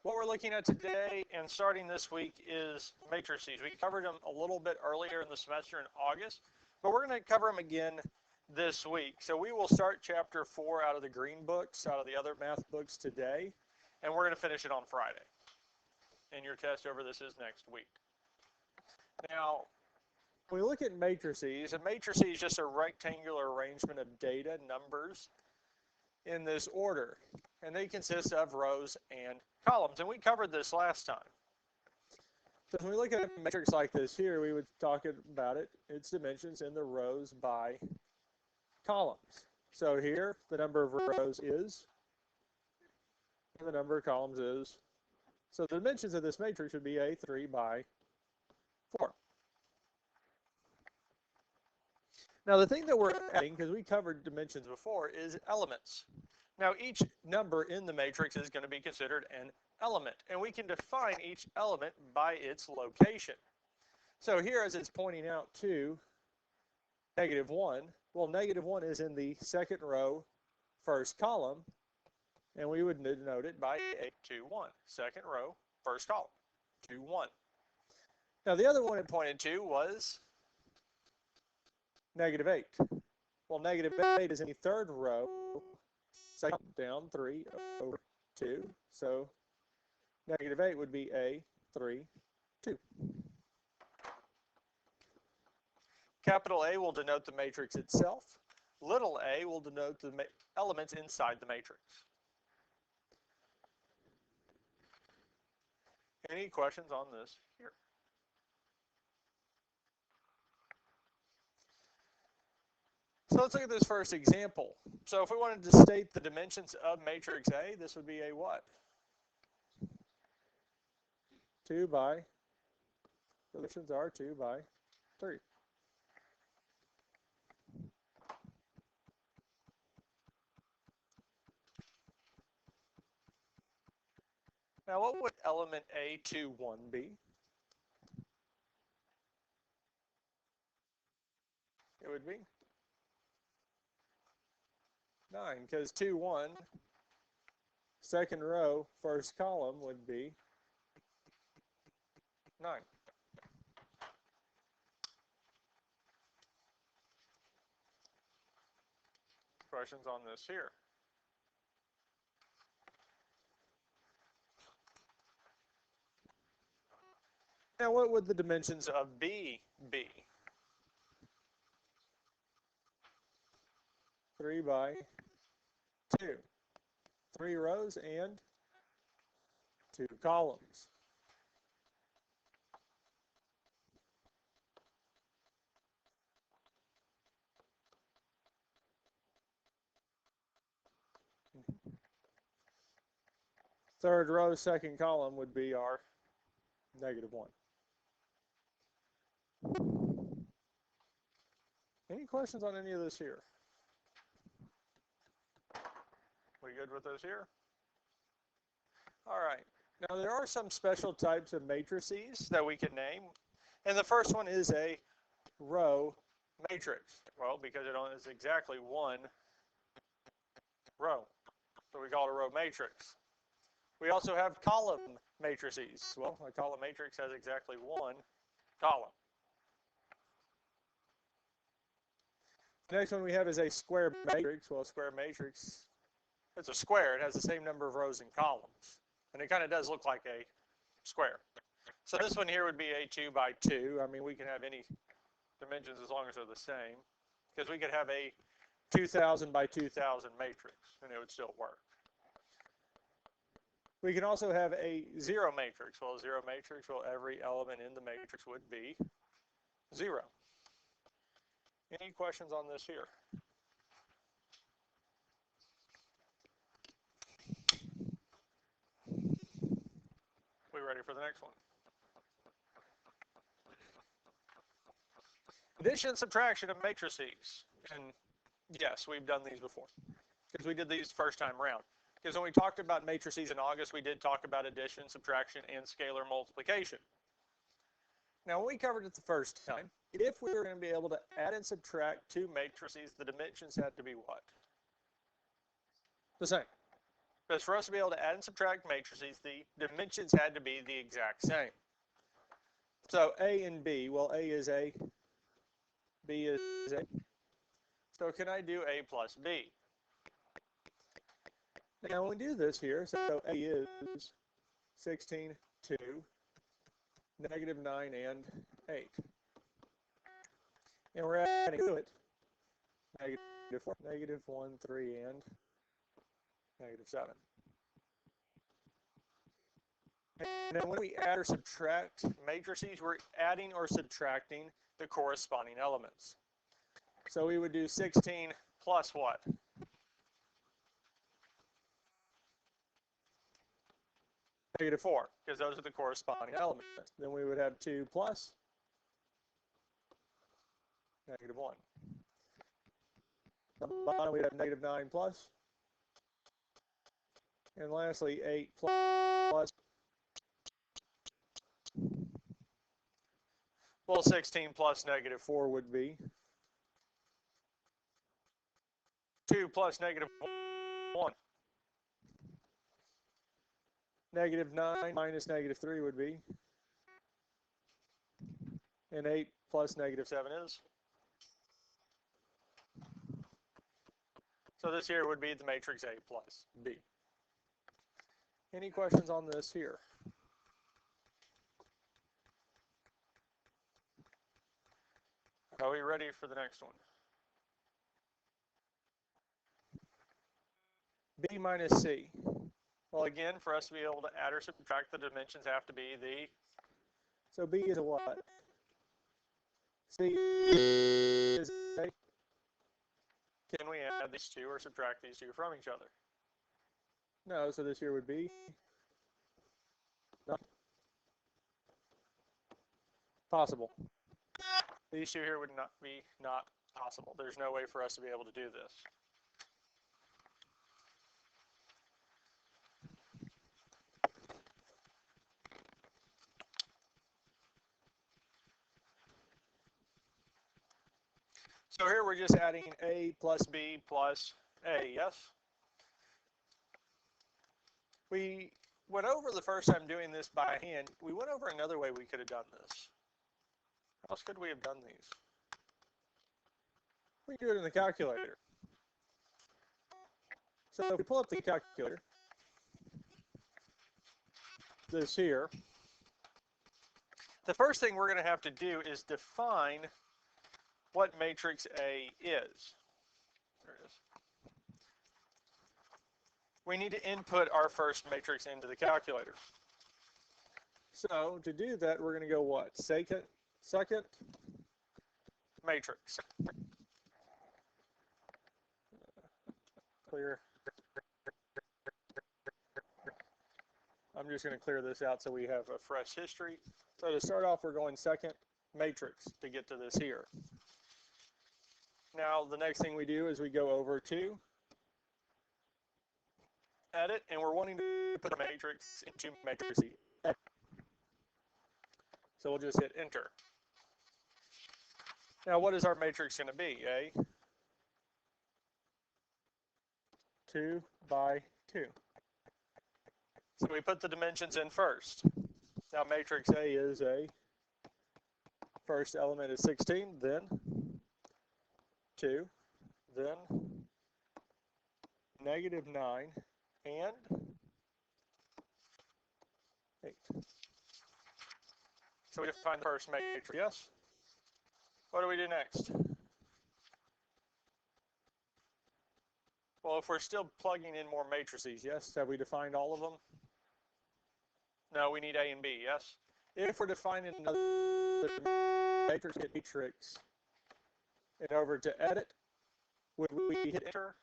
What we're looking at today and starting this week is matrices. We covered them a little bit earlier in the semester in August, but we're going to cover them again this week. So we will start chapter 4 out of the green books, out of the other math books today, and we're going to finish it on Friday. And your test over this is next week. Now, when we look at matrices, a matrix is just a rectangular arrangement of data, numbers, in this order. And they consist of rows and columns. And we covered this last time. So when we look at a matrix like this here, we would talk about its dimensions in the rows by columns. So here, the number of rows is, and the number of columns is. So the dimensions of this matrix would be a 3 by 4. Now the thing that we're adding, because we covered dimensions before, is elements. Now each number in the matrix is going to be considered an element, and we can define each element by its location. So here, as it's pointing out to -1, well, -1 is in the second row, first column, and we would denote it by a 2, 1. Second row, first column, 2, 1. Now the other one it pointed to was -8. Well, -8 is in the third row, second down, 3 over 2. So -8 would be a 3, 2. Capital A will denote the matrix itself. Little a will denote the elements inside the matrix. Any questions on this here? So let's look at this first example. So if we wanted to state the dimensions of matrix A, this would be a what? 2 by, the dimensions are 2 by 3. Now what would element A21 be? It would be 9, because 2, 1, second row, first column would be 9. Questions on this here? Now what would the dimensions of B be? 3 by 2. 3 rows and 2 columns. Third row, second column would be our -1. Any questions on any of this here? We good with those here? All right. Now there are some special types of matrices that we can name. And the first one is a row matrix. Well, because it only is exactly one row. So we call it a row matrix. We also have column matrices. Well, a column matrix has exactly one column. The next one we have is a square matrix. Well, a square matrix, it's a square. It has the same number of rows and columns. And it kind of does look like a square. So this one here would be a 2 by 2. I mean, we can have any dimensions as long as they're the same. Because we could have a 2000 by 2000 matrix, and it would still work. We can also have a 0 matrix. Well, a 0 matrix, well, every element in the matrix would be 0. Any questions on this here? We ready for the next one? Addition and subtraction of matrices. And yes, we've done these before because we did these first time around. Because when we talked about matrices in August, we did talk about addition, subtraction, and scalar multiplication. Now, when we covered it the first time, if we were going to be able to add and subtract two matrices, the dimensions had to be what? The same. Because for us to be able to add and subtract matrices, the dimensions had to be the exact same. So A and B, well, A is A, B is A. So can I do A plus B? Now when we do this here, so A is 16, 2, negative 9, and 8. And we're adding to it negative 4, negative 1, 3, and negative 7. And then when we add or subtract matrices, we're adding or subtracting the corresponding elements. So we would do 16 plus what? Negative 4, because those are the corresponding elements. Then we would have 2 plus negative 1. On the bottom, we'd have negative 9 plus. And lastly, 8 plus. Well, 16 plus negative 4 would be 2 plus negative 1. Negative 9 minus negative 3 would be. And 8 plus negative 7 is. So this here would be the matrix A plus B. Any questions on this here? Are we ready for the next one? B minus C. Well, again, for us to be able to add or subtract, the dimensions have to be the. So B is a what? C is A. Can we add these two or subtract these two from each other? No, so this here would be not possible. These two here would not be possible. There's no way for us to be able to do this. So here we're just adding A plus B plus A, yes? We went over the first time doing this by hand. We went over another way we could have done this. How else could we have done these? We can do it in the calculator. So if we pull up the calculator, this here, the first thing we're going to have to do is define what matrix A is. There it is. We need to input our first matrix into the calculator. So to do that, we're going to go what? Second matrix. Clear. I'm just going to clear this out so we have a fresh history. So to start off, we're going second matrix to get to this here. Now, the next thing we do is we go over to edit, and we're wanting to put a matrix into matrix E. So we'll just hit enter. Now, what is our matrix going to be? A 2 by 2. So we put the dimensions in first. Now matrix A is a first element is 16, then 2, then negative 9, and 8. So we define the first matrix, yes? What do we do next? Well, if we're still plugging in more matrices, yes? Have we defined all of them? No, we need A and B, yes? If we're defining another matrix, hit matrix, and over to edit, would we hit enter?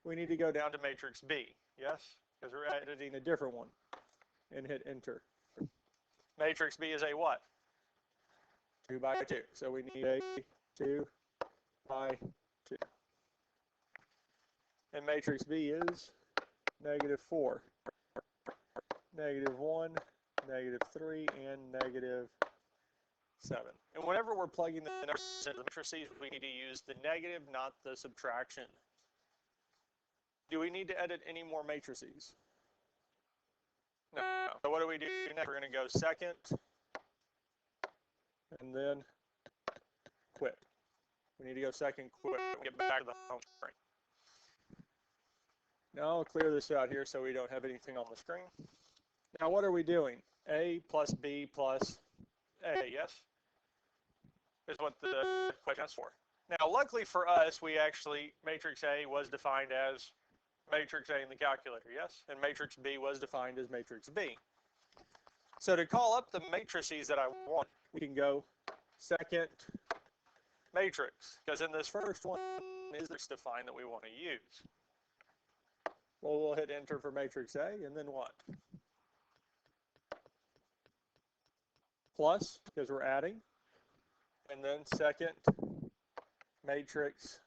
We need to go down to matrix B, yes? Because we're editing a different one, and hit enter. Matrix B is a what? 2 by 2. So we need a 2 by 2. And matrix B is negative 4, negative 1, negative 3, and negative 7. And whenever we're plugging the numbers into the matrices, we need to use the negative, not the subtraction. Do we need to edit any more matrices? No. So what do we do next? We're going to go second, and then quit. We need to go second, quit. Get back to the home screen. Now I'll clear this out here so we don't have anything on the screen. Now what are we doing? A plus B plus A, yes? Is what the question asks for. Now luckily for us, we actually, matrix A was defined as matrix A in the calculator, yes? And matrix B was defined as matrix B. So to call up the matrices that I want, we can go second matrix, because in this first one is this defined that we want to use. Well, we'll hit enter for matrix A, and then what? Plus, because we're adding, and then second matrix.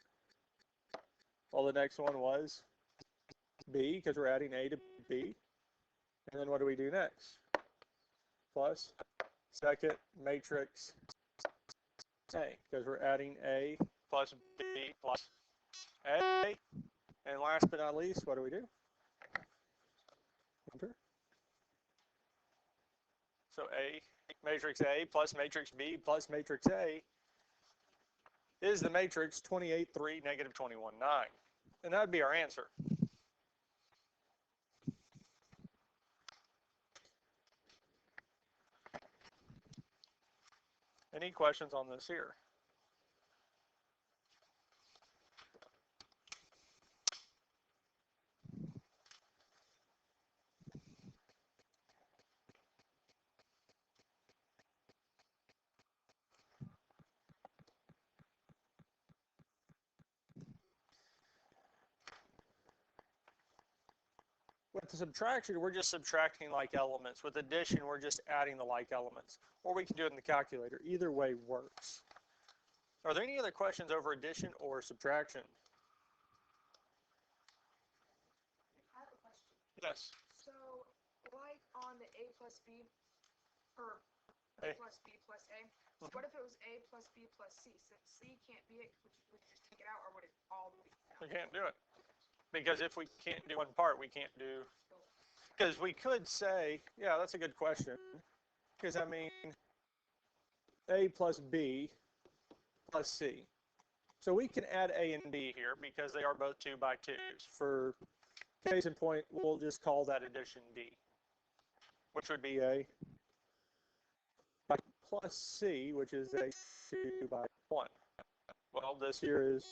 Well, the next one was B, because we're adding A to B. And then what do we do next? Plus second matrix A, because we're adding A plus B plus A. And last but not least, what do we do? Enter. So A, matrix A plus matrix B plus matrix A is the matrix 28, 3, negative 21, 9. And that would be our answer. Any questions on this here? With the subtraction, we're just subtracting like elements. With addition, we're just adding the like elements. Or we can do it in the calculator. Either way works. Are there any other questions over addition or subtraction? I have a question. Yes. So, like on the A plus B, or A. A plus B plus A, so what if it was A plus B plus C? Since C can't be it, would you just take it out, or would it all be? We can't do it. Because if we can't do one part, we can't do... Because we could say, yeah, that's a good question. Because, I mean, A plus B plus C. So we can add A and B here because they are both 2 by 2s. For case in point, we'll just call that addition D, which would be A plus C, which is A 2 by 1. Well, this here is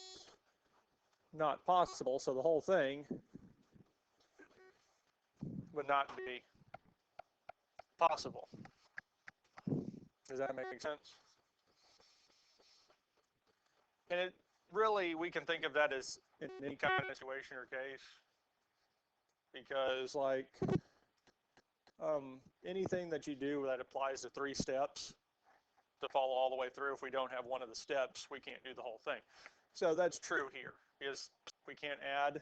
not possible, so the whole thing would not be possible. Does that make sense? And it really, we can think of that as in any kind of situation or case, because like anything that you do that applies to 3 steps to follow all the way through, if we don't have one of the steps, we can't do the whole thing. So that's true here, is we can't add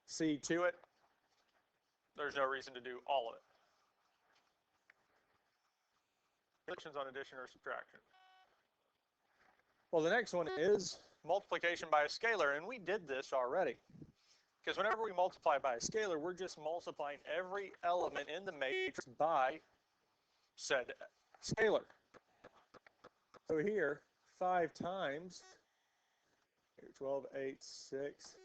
C to it. There's no reason to do all of it. Questions on addition or subtraction? Well, the next one is multiplication by a scalar, and we did this already. Because whenever we multiply by a scalar, we're just multiplying every element in the matrix by said scalar. So here, 5 times, 12, 8, 6.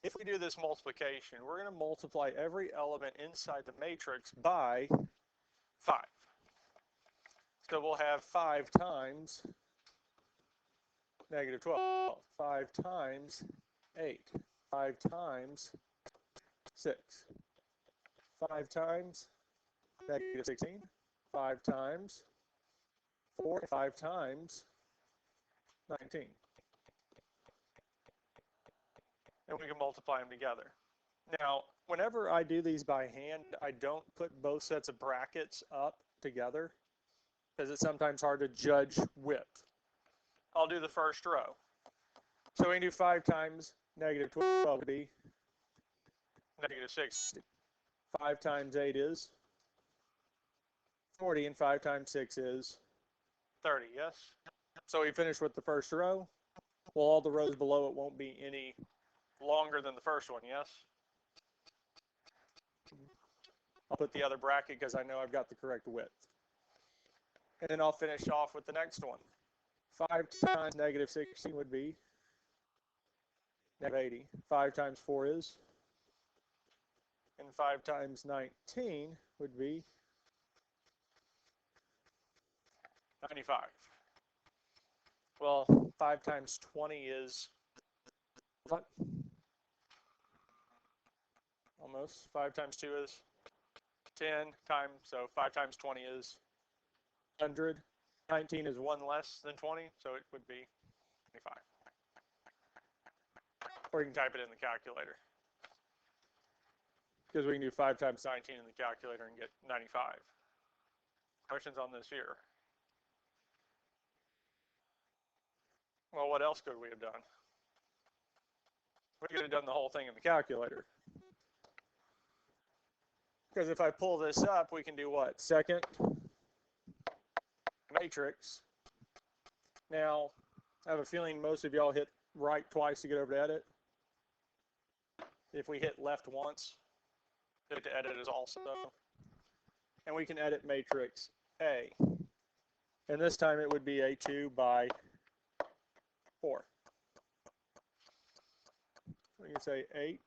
If we do this multiplication, we're going to multiply every element inside the matrix by 5. So we'll have 5 times negative 12, 5 times 8, 5 times 6, 5 times negative 16, 5 times 4, 5 times 19. And we can multiply them together. Now, whenever I do these by hand, I don't put both sets of brackets up together because it's sometimes hard to judge width. I'll do the first row. So we can do 5 times negative 12 would be negative 60. 5 times 8 is 40, and 5 times 6 is 30, yes? So we finish with the first row. Well, all the rows below it won't be any longer than the first one, yes? I'll put the other bracket because I know I've got the correct width. And then I'll finish off with the next one. 5 times negative 16 would be negative 80. 5 times 4 is? And 5 times 19 would be 95. Well, 5 times 20 is what? Almost. 5 times 2 is 10 times, so 5 times 20 is 100. 19 is 1 less than 20, so it would be 25. Or you can type it in the calculator. Because we can do 5 times 19 in the calculator and get 95. Questions on this here? Well, what else could we have done? We could have done the whole thing in the calculator. Because if I pull this up, we can do what? Second matrix. Now, I have a feeling most of y'all hit right twice to get over to edit. If we hit left once, hit to edit is also. And we can edit matrix A. And this time it would be A2 by 4. We can say 8,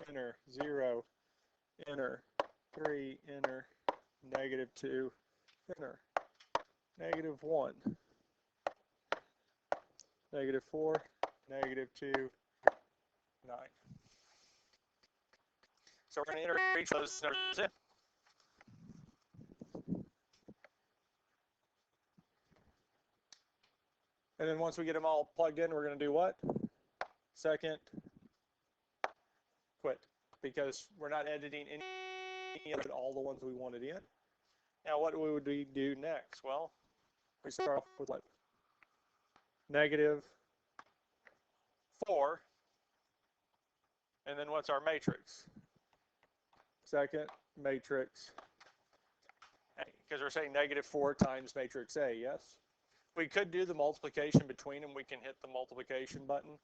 enter, 0, enter, 3, enter, negative 2, enter, negative 1, negative 4, negative 2, 9. So we're going to enter each of those numbers in. And then once we get them all plugged in, we're going to do what? Second, quit. Because we're not editing any of all the ones we wanted in. Now what would we do next? Well, we start off with what? Negative 4. And then what's our matrix? Second matrix A. Because we're saying negative 4 times matrix A, yes? We could do the multiplication between them. We can hit the multiplication button,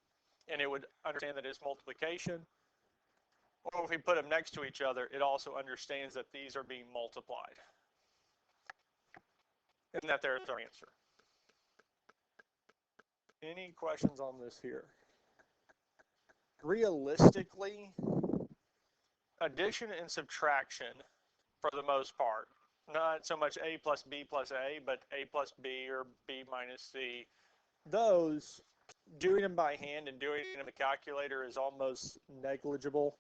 and it would understand that it's multiplication. Or if we put them next to each other, it also understands that these are being multiplied. And that there's our answer. Any questions on this here? Realistically, addition and subtraction, for the most part, not so much A plus B plus A, but A plus B or B minus C, those, doing them by hand and doing them in the calculator is almost negligible,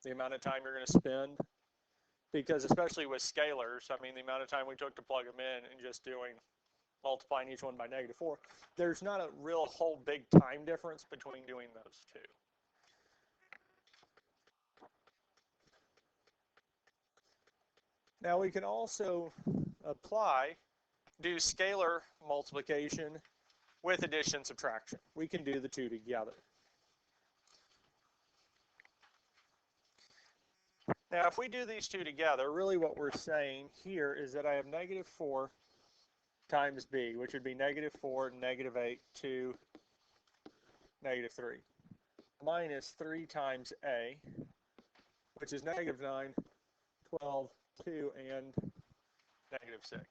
the amount of time you're going to spend. Because especially with scalars, I mean, the amount of time we took to plug them in and just multiplying each one by negative 4, there's not a real whole big time difference between doing those two. Now we can also do scalar multiplication with addition and subtraction. We can do the two together. Now if we do these two together, really what we're saying here is that I have negative 4 times B, which would be negative 4, negative 8, 2, negative 3, minus 3 times A, which is negative 9, 12, 2, and negative 6.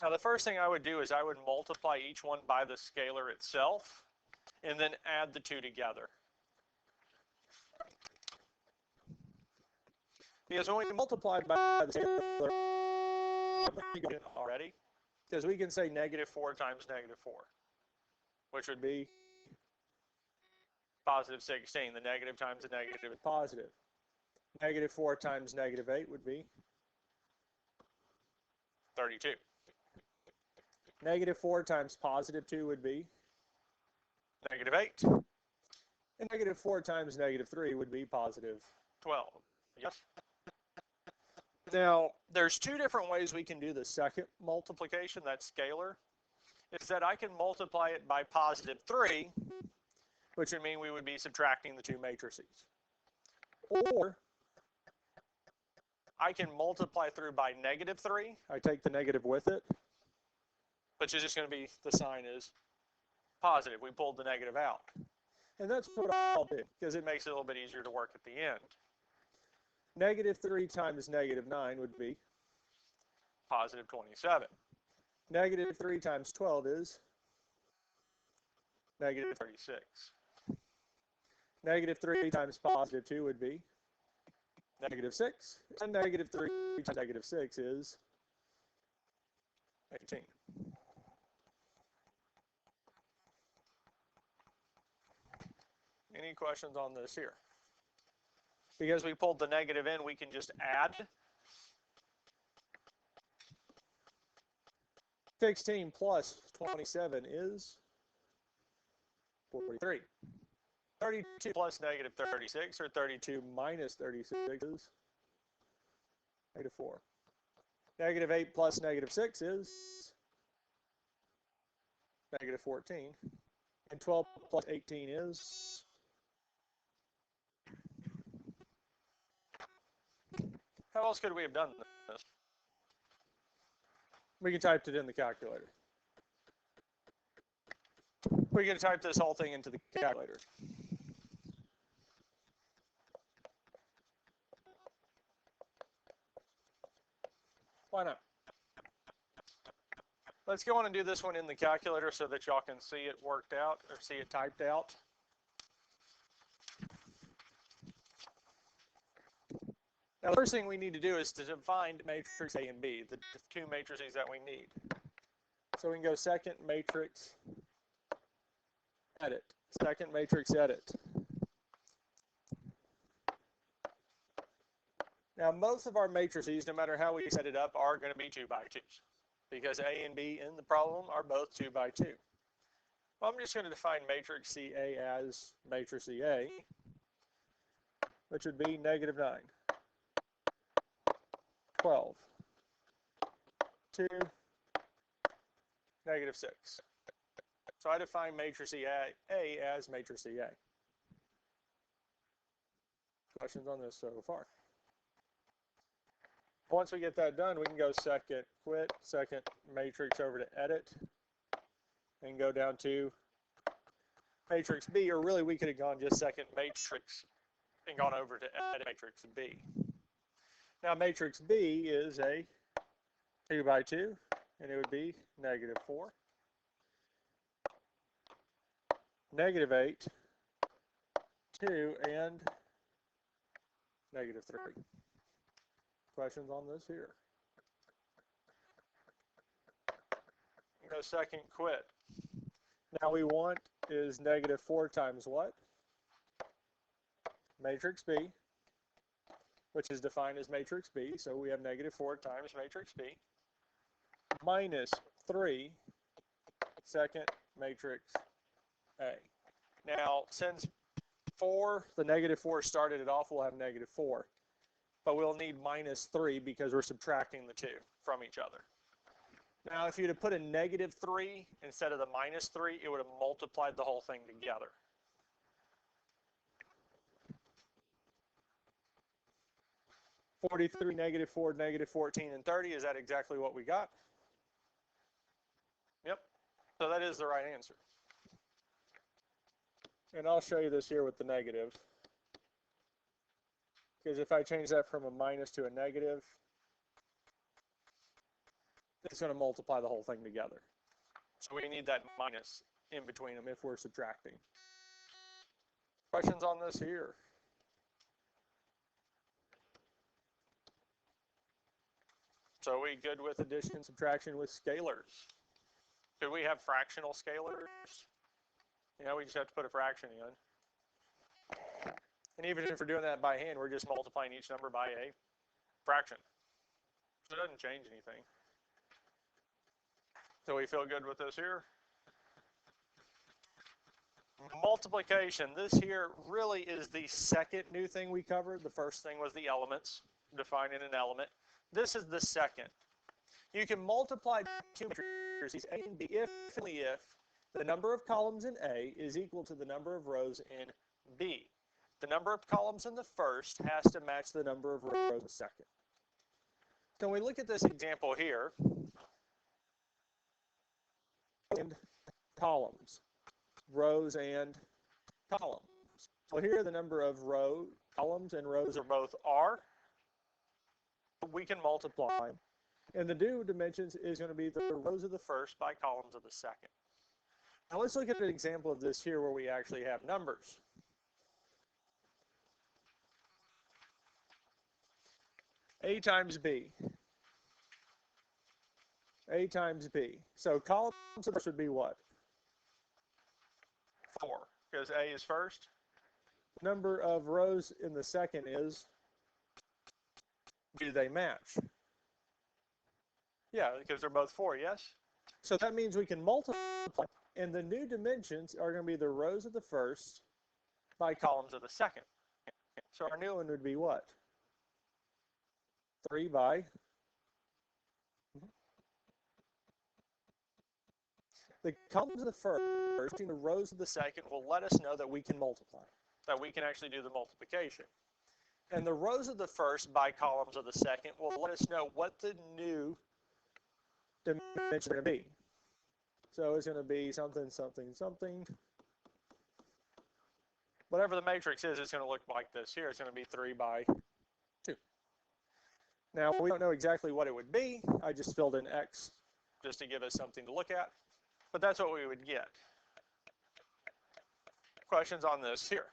Now the first thing I would do is I would multiply each one by the scalar itself and then add the two together. Because when we multiply by the scalar already, because we can say negative 4 times negative 4, which would be positive 16. The negative times the negative is positive. Negative 4 times negative 8 would be 32. Negative 4 times positive 2 would be negative 8. And negative 4 times negative 3 would be positive 12. Yes? Now, there's two different ways we can do the second multiplication, that's scalar. Is that I can multiply it by positive 3, which would mean we would be subtracting the two matrices. Or I can multiply through by negative 3. I take the negative with it. which is just going to be the sign is positive. We pulled the negative out. And that's what I'll do, because it makes it a little bit easier to work at the end. Negative 3 times negative 9 would be positive 27. Negative 3 times 12 is negative 36. Negative 3 times positive 2 would be negative 6. And negative 3 times negative 6 is 18. Any questions on this here? Because we pulled the negative in, we can just add. 16 plus 27 is 43. 32 plus negative 36, or 32 minus 36 is negative 4. Negative 8 plus negative 6 is negative 14. And 12 plus 18 is how else could we have done this? We can type it in the calculator. We can type this whole thing into the calculator. Why not? Let's go on and do this one in the calculator so that y'all can see it worked out or see it typed out. Now, the first thing we need to do is to define matrix A and B, the two matrices that we need. So we can go second matrix, edit. Second matrix, edit. Now, most of our matrices, no matter how we set it up, are going to be 2 by 2s because A and B in the problem are both 2 by 2. Well, I'm just going to define matrix CA as matrix CA, which would be negative 9, 12, 2, negative 6. So I define matrix A as matrix CA. Questions on this so far? Once we get that done, we can go second quit, second matrix over to edit, and go down to matrix B, or really we could have gone just second matrix and gone over to edit matrix B. Now matrix B is a 2 by 2, and it would be negative 4, negative 8, 2, and negative 3. Questions on this here? Go second quit. Now we want is negative 4 times what? Matrix B, which is defined as matrix B. So we have negative 4 times matrix B minus 3 second matrix A. Now, since the negative 4 started it off, we'll have negative 4. But we'll need minus 3 because we're subtracting the 2 from each other. Now, if you'd have put a negative 3 instead of the minus 3, it would have multiplied the whole thing together. (43, negative 4, negative 14, and 30). Is that exactly what we got? Yep. So that is the right answer. And I'll show you this here with the negative. Because if I change that from a minus to a negative, it's going to multiply the whole thing together. So we need that minus in between them if we're subtracting. Questions on this here? So we good with addition and subtraction with scalars? Could we have fractional scalars? Yeah, we just have to put a fraction in. And even if we're doing that by hand, we're just multiplying each number by a fraction. So it doesn't change anything. So we feel good with this here. Multiplication. This here really is the second new thing we covered. The first thing was the elements, defining an element. This is the second. You can multiply two matrices A and B if and only if the number of columns in A is equal to the number of rows in B. The number of columns in the first has to match the number of rows in the second. So when we look at this example here, and columns. Rows and columns. So here the number of columns and rows are both r. We can multiply them. And the new dimensions is going to be the rows of the first by columns of the second. Now let's look at an example of this here where we actually have numbers. A times B. A times B. So columns of the first would be what? 4, because A is first. Number of rows in the second is, do they match? Yeah, because they're both 4, yes? So that means we can multiply, and the new dimensions are going to be the rows of the first by columns of the second. So our new one would be what? 3 by the columns of the first and the rows of the second will let us know that we can multiply, that we can actually do the multiplication. And the rows of the first by columns of the second will let us know what the new dimensions are going to be. So it's going to be something, something, something. Whatever the matrix is, it's going to look like this here. It's going to be 3 by 2. Now, we don't know exactly what it would be. I just filled in X just to give us something to look at. But that's what we would get. Questions on this here?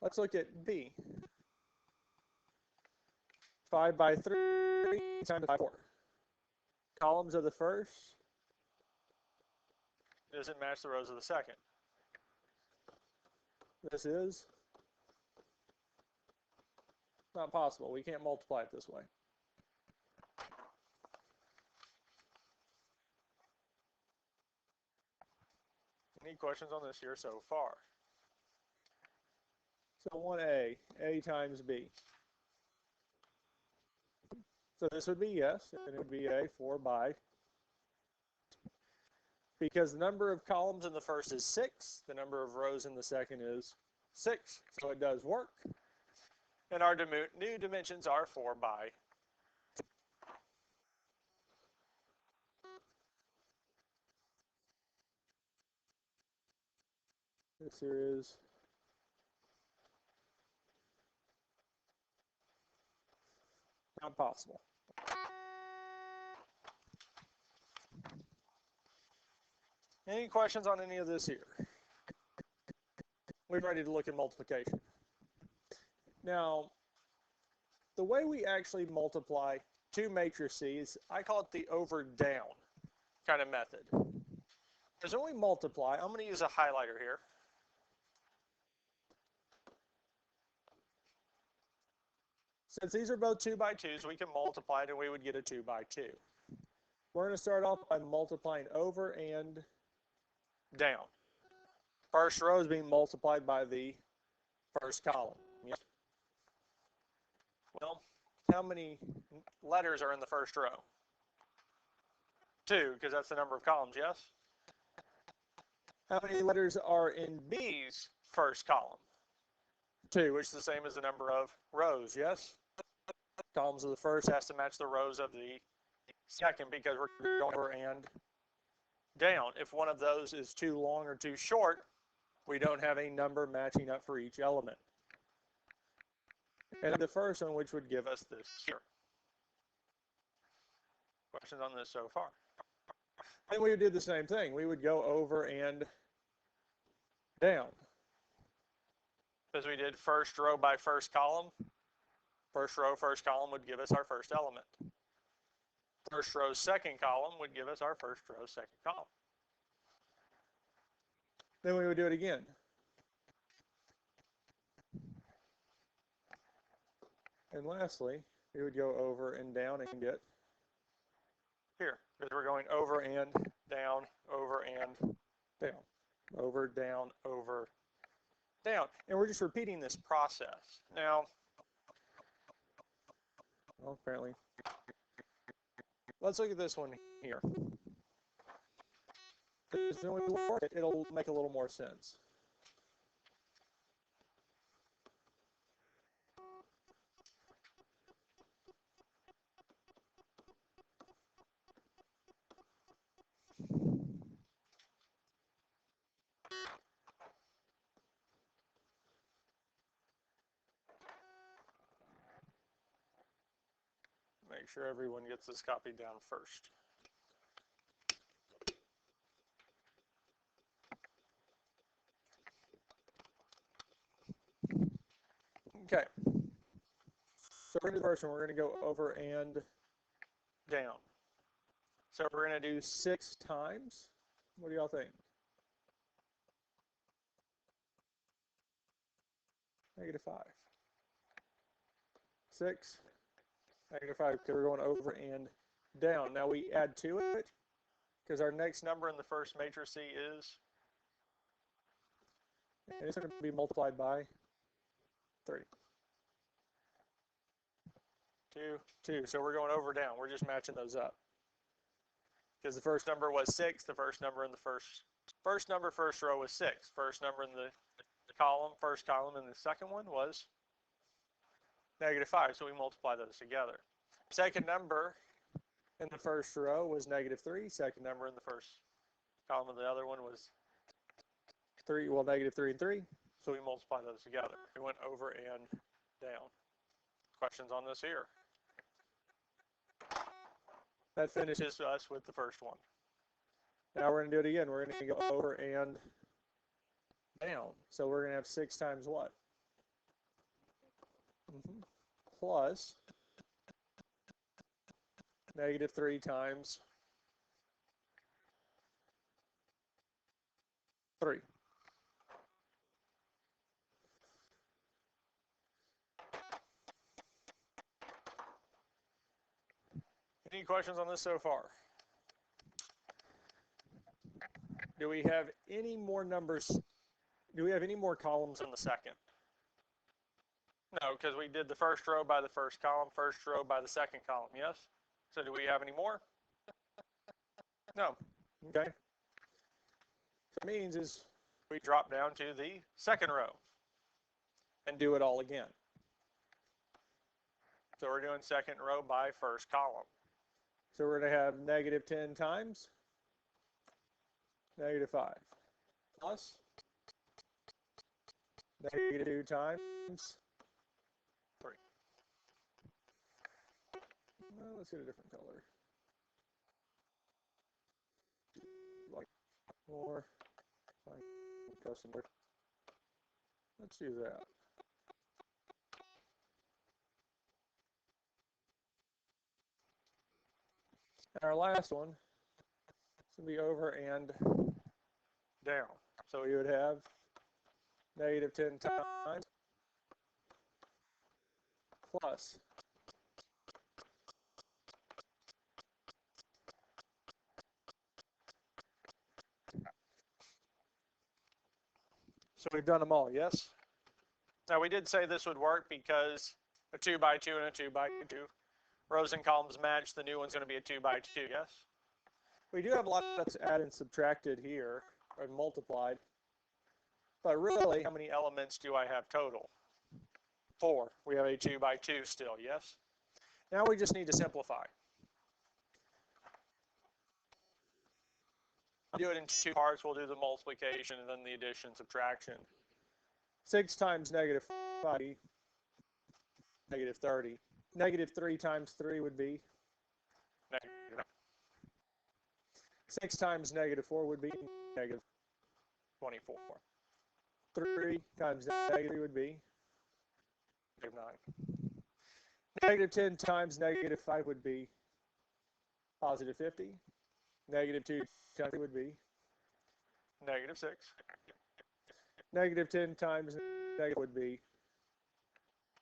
Let's look at B. 5 by 3 times 4. Columns of the first doesn't match the rows of the second. This is not possible. We can't multiply it this way. Any questions on this here so far? So 1A, A times B. So this would be yes, and it would be A 4 by. Because the number of columns in the first is 6, the number of rows in the second is 6. So it does work. And our new dimensions are 4 by. This here is not possible. Any questions on any of this here? We're ready to look at multiplication. Now, the way we actually multiply two matrices, I call it the over-down kind of method. Because when we multiply, I'm going to use a highlighter here. Since these are both 2 by 2s, we can multiply it and we would get a 2 by 2. We're going to start off by multiplying over and down. First row is being multiplied by the first column. Yes. Well, how many letters are in the first row? 2, because that's the number of columns, yes? How many letters are in B's first column? 2, which is the same as the number of rows, yes? Columns of the first has to match the rows of the second because we're going over and down. If one of those is too long or too short, we don't have a number matching up for each element. And the first one, which would give us this here. Questions on this so far? And we would do the same thing. We would go over and down. As we did first row by first column, first row, first column would give us our first element. First row, second column would give us our first row, second column. Then we would do it again. And lastly, we would go over and down and get here, because we're going over and down, over and down, over, down, over, down. And we're just repeating this process. Now, well, apparently, let's look at this one here. Because when we work it, it'll make a little more sense. Make sure everyone gets this copied down first. Okay. So we're going to do the first one. We're going to go over and down. So we're going to do 6 times. What do y'all think? -5. 6, -5, because we're going over and down. Now we add to it, because our next number in the first matrix is, and it's going to be multiplied by 3. 2, 2. So we're going over down. We're just matching those up. Because the first number was 6. The first number in the first number first row was 6. First number in the column, first column, and the second one was -5. So we multiply those together. Second number in the first row was -3. Second number in the first column of the other one was 3. Well, -3 and 3. So we multiply those together. We went over and down. Questions on this here? That finishes us with the first one. Now we're going to do it again. We're going to go over and down. So we're going to have 6 times what? Plus -3 times 3. Any questions on this so far? Do we have any more numbers? Do we have any more columns in the second? No, because we did the first row by the first column, first row by the second column, yes? So do we have any more? No. Okay. What it means is we drop down to the second row and do it all again. So we're doing second row by first column. So we're going to have -10 times -5 plus -2 times 3. Well, let's get a different color. Like more, like customer. Let's do that. And our last one is going to be over and down. So we would have -10 times plus so we've done them all, yes? Now we did say this would work because a 2 by 2 and a 2 by 2 rows and columns match. The new one's going to be a 2 by 2, yes? We do have a lot that's added and subtracted here, or multiplied. But really, how many elements do I have total? 4. We have a 2 by 2 still, yes? Now we just need to simplify. I'll do it in 2 parts. We'll do the multiplication and then the addition, subtraction. 6 times -5, -30. -3 times 3 would be negative. 6 times -4 would be -24. 3 times -3 would be -9. -10 times -5 would be +50. -2 times 3 would be -6. -10 times negative would be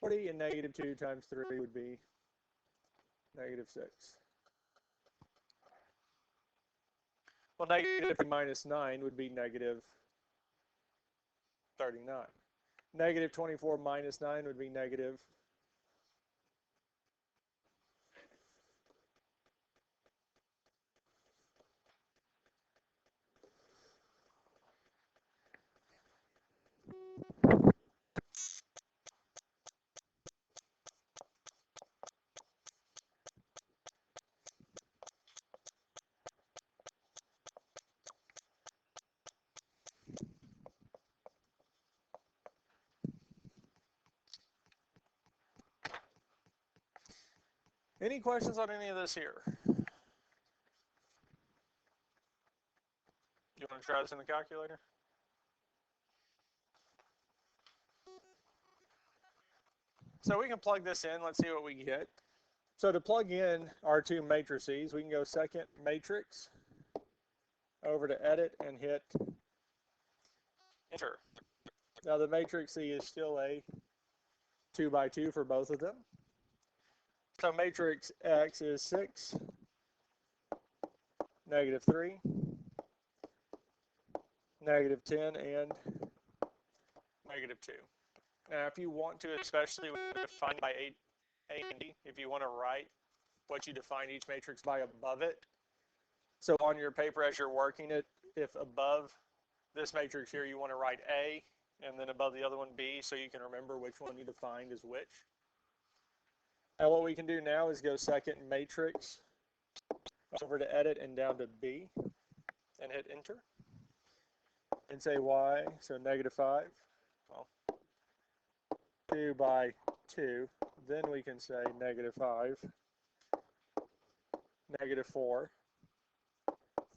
40, and -2 times 3 would be -6. Well, -9 would be -39. -24 minus 9 would be negative. Any questions on any of this here? You want to try this in the calculator? So we can plug this in. Let's see what we get. So to plug in our two matrices, we can go second matrix, over to edit, and hit enter. Now the matrix C is still a 2 by 2 for both of them. So matrix X is 6, -3, -10, and -2. Now if you want to, especially when defined by A and B, if you want to write what you define each matrix by above it. So on your paper as you're working it, if above this matrix here you want to write A, and then above the other one B, so you can remember which one you defined as which. And what we can do now is go second matrix, over to edit and down to B, and hit enter. And say Y, so -5, well, 2 by 2. Then we can say -5, -4,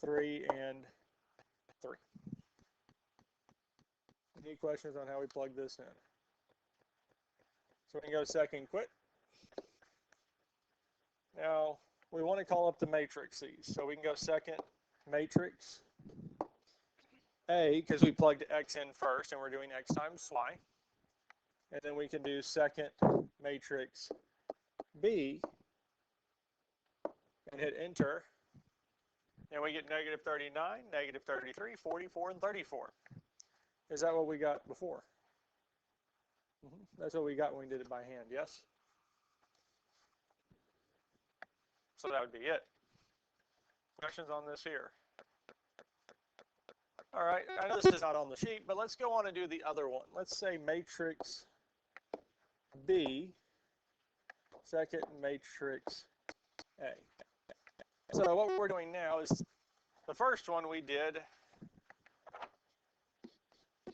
3, and 3. Any questions on how we plug this in? So we can go second quit. Now we want to call up the matrices, so we can go second matrix A, because we plugged X in first and we're doing X times Y. And then we can do second matrix B and hit enter. And we get -39, -33, 44, and 34. Is that what we got before? That's what we got when we did it by hand, yes? So that would be it. Questions on this here? All right, I know this is not on the sheet, but let's go on and do the other one. Let's say matrix B, second matrix A. So what we're doing now is the first one we did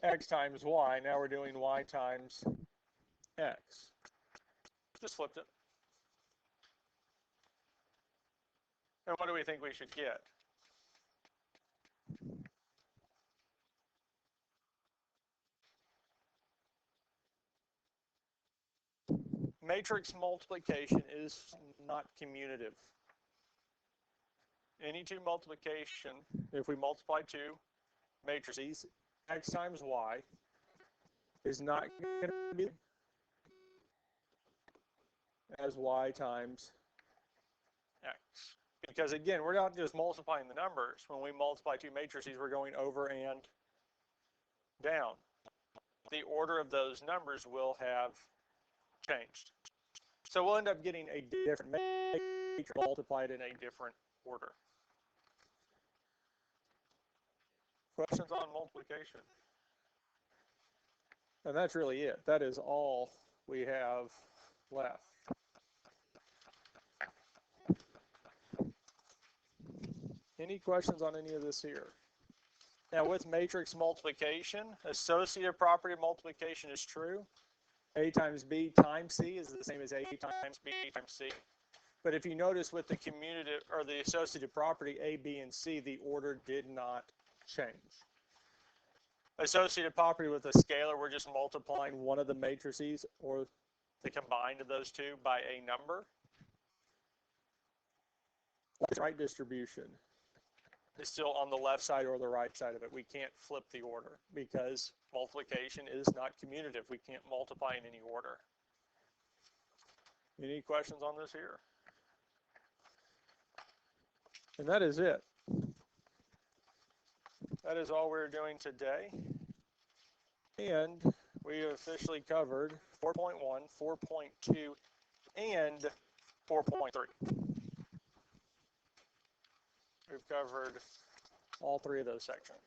X times Y. Now we're doing Y times X. Just flipped it. And what do we think we should get? Matrix multiplication is not commutative. Any two multiplication, if we multiply two matrices, X times Y, is not going to be as Y times X. Because again, we're not just multiplying the numbers. When we multiply two matrices, we're going over and down. The order of those numbers will have changed. So we'll end up getting a different matrix multiplied in a different order. Questions on multiplication? And that's really it. That is all we have left. Any questions on any of this here? Now with matrix multiplication, associative property of multiplication is true. A times B times C is the same as A times B times C. But if you notice with the commutative or the associative property A, B, and C, the order did not change. Associative property with a scalar, we're just multiplying one of the matrices or the combined of those two by a number. Right distribution is still on the left side or the right side of it. We can't flip the order because multiplication is not commutative. We can't multiply in any order. Any questions on this here? And that is it. That is all we're doing today. And we have officially covered 4.1, 4.2, and 4.3. We've covered all three of those sections.